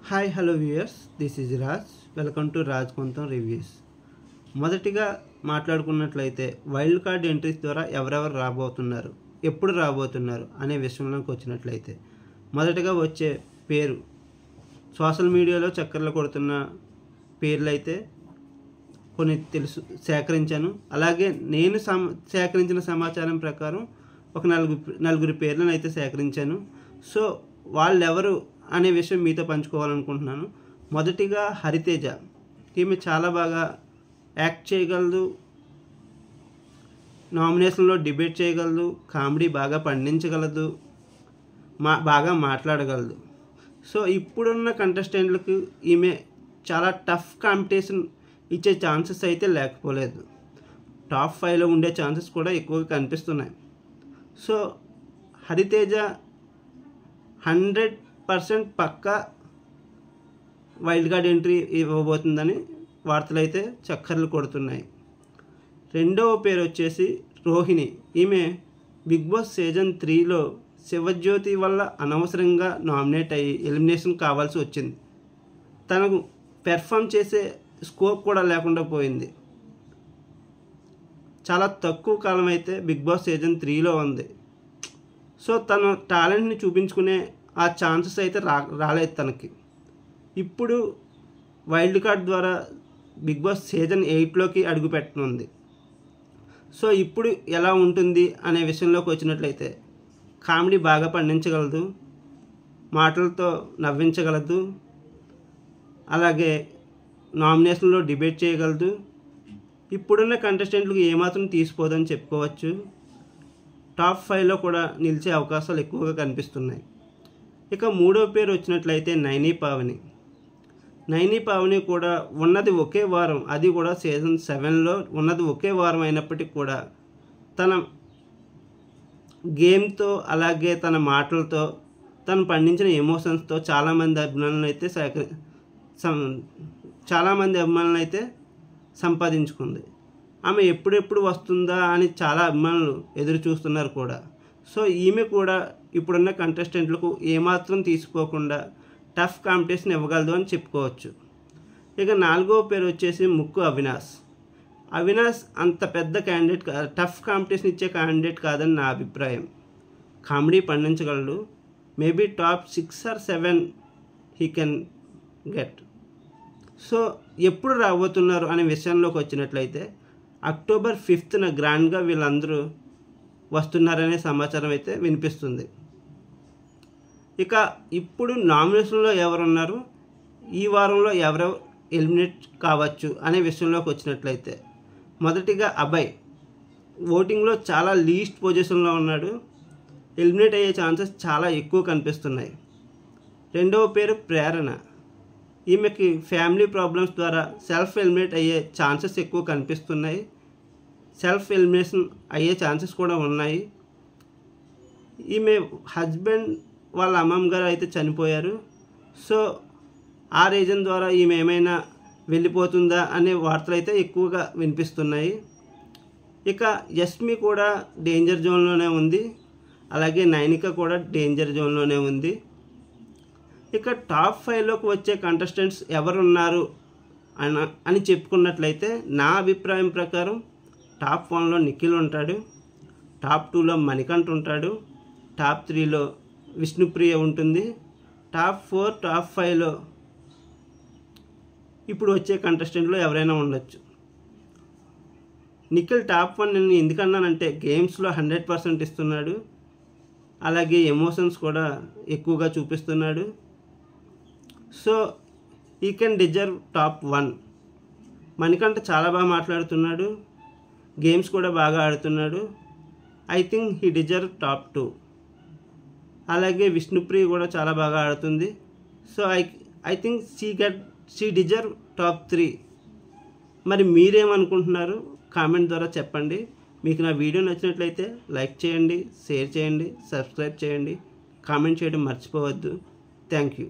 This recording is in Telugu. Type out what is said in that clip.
Hi hello viewers, this is Raj. Welcome to Raj Kontham reviews. మొదటిగా మాట్లాడుకున్నట్లయితే వైల్డ్ కార్డ్ ఎంట్రీస్ ద్వారా ఎవరెవరు రాబోతున్నారు, ఎప్పుడు రాబోతున్నారు అనే విషయంలోకి వచ్చినట్లయితే మొదటగా వచ్చే పేరు సోషల్ మీడియాలో చక్కర్లు కొడుతున్న పేర్లు అయితే కొన్ని సేకరించాను. అలాగే నేను సేకరించిన సమాచారం ప్రకారం ఒక నలుగురి పేర్లను అయితే సేకరించాను. సో వాళ్ళెవరు అనే విషయం మీతో పంచుకోవాలనుకుంటున్నాను. మొదటిగా హరితేజ. ఈమె చాలా బాగా యాక్ట్ చేయగలదు, నామినేషన్లో డిబేట్ చేయగలదు, కామెడీ బాగా పండించగలదు, బాగా మాట్లాడగలదు. సో ఇప్పుడున్న కంటెస్టెంట్లకు ఈమె చాలా టఫ్ కాంపిటీషన్ ఇచ్చే ఛాన్సెస్ అయితే లేకపోలేదు. టాప్ 5లో ఉండే ఛాన్సెస్ కూడా ఎక్కువగా కనిపిస్తున్నాయి. సో హరితేజ 100% పక్కా వైల్డ్ కార్డ్ ఎంట్రీ ఇవ్వబోతుందని వార్తలు అయితే చక్కర్లు కొడుతున్నాయి. రెండవ పేరు వచ్చేసి రోహిణి. ఈమె బిగ్ బాస్ సీజన్ 3లో శివజ్యోతి వల్ల అనవసరంగా నామినేట్ అయ్యి ఎలిమినేషన్ కావాల్సి వచ్చింది. తనకు పెర్ఫామ్ చేసే స్కోప్ కూడా లేకుండా పోయింది. చాలా తక్కువ కాలం అయితే బిగ్ బాస్ సీజన్ 3లో ఉంది. సో తన టాలెంట్ని చూపించుకునే ఆ ఛాన్సెస్ అయితే రాలేదు తనకి. ఇప్పుడు వైల్డ్ కార్డ్ ద్వారా బిగ్ బాస్ సీజన్ 8లోకి అడుగు పెట్టనుంది. సో ఇప్పుడు ఎలా ఉంటుంది అనే విషయంలోకి వచ్చినట్లయితే కామెడీ బాగా పండించగలదు, మాటలతో నవ్వించగలదు, అలాగే నామినేషన్లో డిబేట్ చేయగలదు. ఇప్పుడున్న కంటెస్టెంట్లకు ఏమాత్రం తీసిపోదని చెప్పుకోవచ్చు. టాప్ 5లో కూడా నిలిచే అవకాశాలు ఎక్కువగా కనిపిస్తున్నాయి. ఇక మూడో పేరు వచ్చినట్లయితే నైని పావని. నైని పావని కూడా ఉన్నది ఒకే వారం, అది కూడా సీజన్ 7లో ఉన్నది ఒకే వారం అయినప్పటికీ కూడా తన గేమ్తో అలాగే తన మాటలతో తను పండించిన ఎమోషన్స్తో చాలామంది అభిమానులను అయితే సంపాదించుకుంది. ఆమె ఎప్పుడెప్పుడు వస్తుందా అని చాలా అభిమానులు ఎదురు చూస్తున్నారు కూడా. సో ఈమె కూడా ఇప్పుడున్న కంటెస్టెంట్లకు ఏమాత్రం తీసుకోకుండా టఫ్ కాంపిటీషన్ ఇవ్వగలదు అని చెప్పుకోవచ్చు. ఇక నాలుగో పేరు వచ్చేసి ముక్కు అవినాష్. అవినాష్ అంత పెద్ద క్యాండిడేట్, టఫ్ కాంపిటీషన్ ఇచ్చే క్యాండిడేట్ కాదని నా అభిప్రాయం. కామెడీ పండించగలడు. Maybe top 6 or 7 he can get. So ఎప్పుడు రాబోతున్నారు అనే విషయంలోకి వచ్చినట్లయితే అక్టోబర్ 5న గ్రాండ్గా వీళ్ళందరూ వస్తున్నారనే సమాచారం అయితే వినిపిస్తుంది. ఇక ఇప్పుడు నామినేషన్లో ఎవరున్నారు, ఈ వారంలో ఎవరెవరు ఎలిమినేట్ కావచ్చు అనే విషయంలోకి వచ్చినట్లయితే మొదటిగా అభయ్ ఓటింగ్లో చాలా లీస్ట్ పొజిషన్లో ఉన్నాడు. ఎలిమినేట్ అయ్యే ఛాన్సెస్ చాలా ఎక్కువ కనిపిస్తున్నాయి. రెండవ పేరు ప్రేరణ. ఈమెకి ఫ్యామిలీ ప్రాబ్లమ్స్ ద్వారా సెల్ఫ్ ఎలిమినేట్ అయ్యే ఛాన్సెస్ ఎక్కువ కనిపిస్తున్నాయి. సెల్ఫ్ ఎలిమినేషన్ అయ్యే ఛాన్సెస్ కూడా ఉన్నాయి. ఈమె హస్బెండ్ వాళ్ళ అమ్మమ్మ గారు అయితే చనిపోయారు. సో ఆ రీజన్ ద్వారా ఈమె ఏమైనా వెళ్ళిపోతుందా అనే వార్తలు అయితే ఎక్కువగా వినిపిస్తున్నాయి. ఇక యష్మి కూడా డేంజర్ జోన్లోనే ఉంది, అలాగే నైనిక కూడా డేంజర్ జోన్లోనే ఉంది. ఇక టాప్ 5లోకి వచ్చే కంటెస్టెంట్స్ ఎవరున్నారు అని చెప్పుకున్నట్లయితే నా అభిప్రాయం ప్రకారం టాప్ 1లో నిఖిల్ ఉంటాడు, టాప్ 2లో మణికంఠ్ ఉంటాడు, టాప్ 3లో విష్ణుప్రియ ఉంటుంది, టాప్ 4 టాప్ 5లో ఇప్పుడు వచ్చే కంటెస్టెంట్లో ఎవరైనా ఉండొచ్చు. నిఖిల్ టాప్ 1 నేను ఎందుకన్నానంటే గేమ్స్లో 100% ఇస్తున్నాడు, అలాగే ఎమోషన్స్ కూడా ఎక్కువగా చూపిస్తున్నాడు. సో ఈ కెన్ డిజర్వ్ టాప్ 1. మణికంఠ చాలా బాగా మాట్లాడుతున్నాడు, గేమ్స్ కూడా బాగా ఆడుతున్నాడు. I think he deserve top 2. అలాగే విష్ణుప్రియ కూడా చాలా బాగా ఆడుతుంది. So I think she deserve top 3. మరి మీరేమనుకుంటున్నారు కామెంట్ ద్వారా చెప్పండి. మీకు నా వీడియో నచ్చినట్లయితే లైక్ చేయండి, షేర్ చేయండి, సబ్స్క్రైబ్ చేయండి, కామెంట్ చేయడం మర్చిపోవద్దు. Thank you.